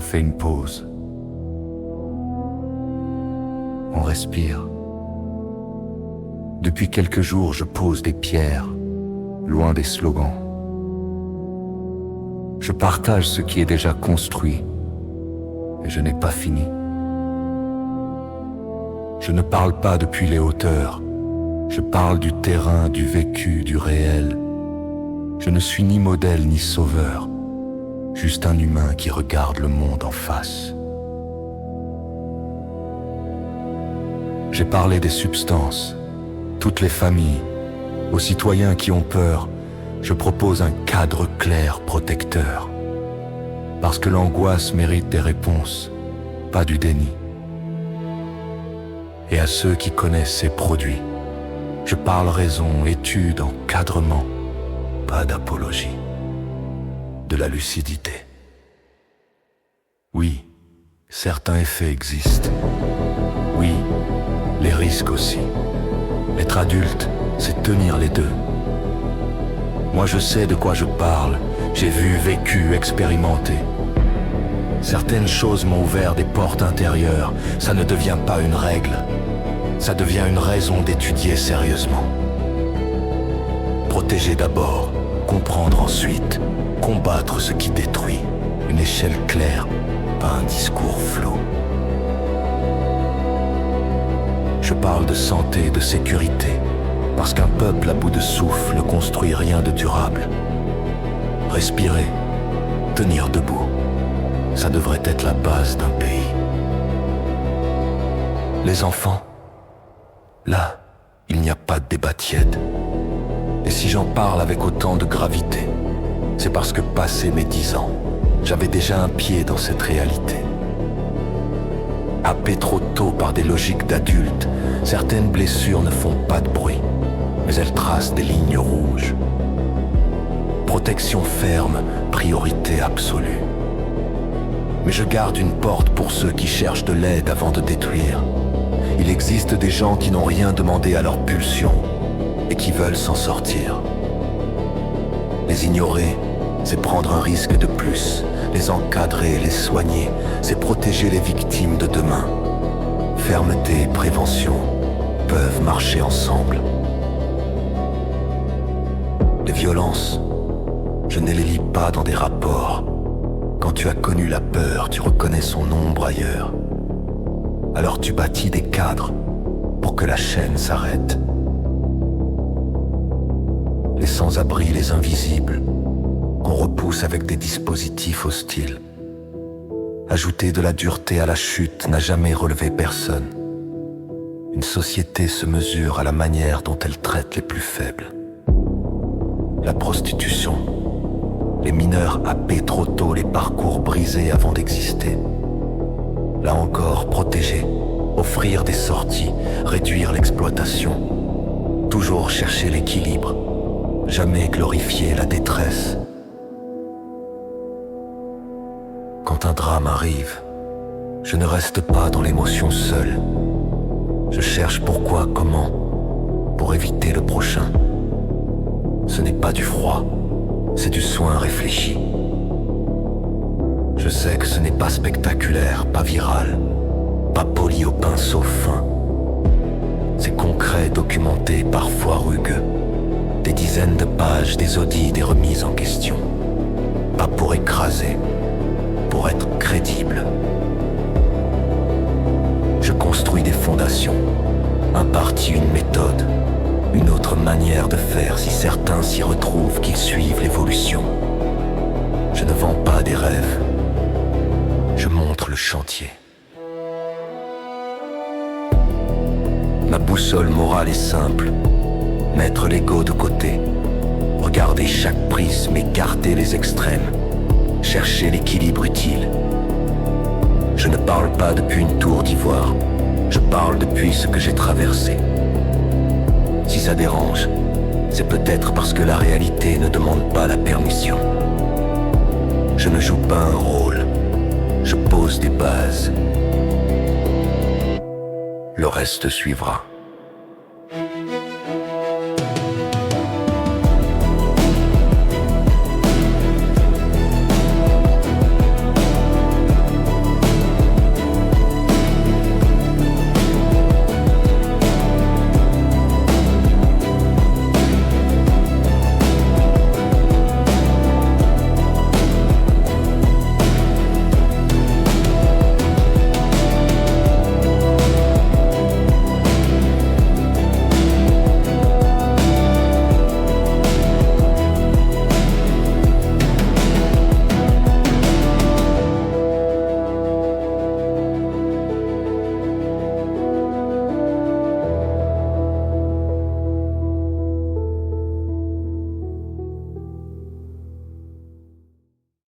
On fait une pause. On respire. Depuis quelques jours, je pose des pierres, loin des slogans. Je partage ce qui est déjà construit, et je n'ai pas fini. Je ne parle pas depuis les hauteurs. Je parle du terrain, du vécu, du réel. Je ne suis ni modèle ni sauveur, juste un humain qui regarde le monde en face. J'ai parlé des substances, toutes les familles, aux citoyens qui ont peur. Je propose un cadre clair, protecteur. Parce que l'angoisse mérite des réponses, pas du déni. Et à ceux qui connaissent ces produits, je parle raison, étude, encadrement, pas d'apologie, de la lucidité. Oui, certains effets existent. Oui, les risques aussi. Être adulte, c'est tenir les deux. Moi je sais de quoi je parle, j'ai vu, vécu, expérimenté. Certaines choses m'ont ouvert des portes intérieures, ça ne devient pas une règle, ça devient une raison d'étudier sérieusement. Protéger d'abord, comprendre ensuite, combattre ce qui détruit, une échelle claire, pas un discours flou. Je parle de santé et de sécurité, parce qu'un peuple à bout de souffle ne construit rien de durable. Respirer, tenir debout, ça devrait être la base d'un pays. Les enfants, là, il n'y a pas de débat tiède. Et si j'en parle avec autant de gravité, c'est parce que passé mes 10 ans, j'avais déjà un pied dans cette réalité. Happé trop tôt par des logiques d'adultes, certaines blessures ne font pas de bruit, mais elles tracent des lignes rouges. Protection ferme, priorité absolue. Mais je garde une porte pour ceux qui cherchent de l'aide avant de détruire. Il existe des gens qui n'ont rien demandé à leur pulsion et qui veulent s'en sortir. Les ignorer, c'est prendre un risque de plus. Les encadrer, les soigner, c'est protéger les victimes de demain. Fermeté et prévention peuvent marcher ensemble. Les violences, je ne les lis pas dans des rapports. Quand tu as connu la peur, tu reconnais son ombre ailleurs. Alors tu bâtis des cadres pour que la chaîne s'arrête. Les sans-abri, les invisibles, qu'on repousse avec des dispositifs hostiles. Ajouter de la dureté à la chute n'a jamais relevé personne. Une société se mesure à la manière dont elle traite les plus faibles. La prostitution, les mineurs happés trop tôt, les parcours brisés avant d'exister. Là encore, protéger, offrir des sorties, réduire l'exploitation. Toujours chercher l'équilibre, jamais glorifier la détresse. Quand un drame arrive, je ne reste pas dans l'émotion seule. Je cherche pourquoi, comment, pour éviter le prochain. Ce n'est pas du froid, c'est du soin réfléchi. Je sais que ce n'est pas spectaculaire, pas viral, pas poli au pinceau fin. C'est concret, documenté, parfois rugueux. Des dizaines de pages, des audits, des remises en question. Pas pour écraser, pour être crédible. Je construis des fondations, un parti, une méthode, une autre manière de faire si certains s'y retrouvent, qu'ils suivent l'évolution. Je ne vends pas des rêves, je montre le chantier. Ma boussole morale est simple, mettre l'ego de côté, regarder chaque prisme, écarter les extrêmes, chercher l'équilibre utile. Je ne parle pas depuis une tour d'ivoire, je parle depuis ce que j'ai traversé. Si ça dérange, c'est peut-être parce que la réalité ne demande pas la permission. Je ne joue pas un rôle, je pose des bases. Le reste suivra.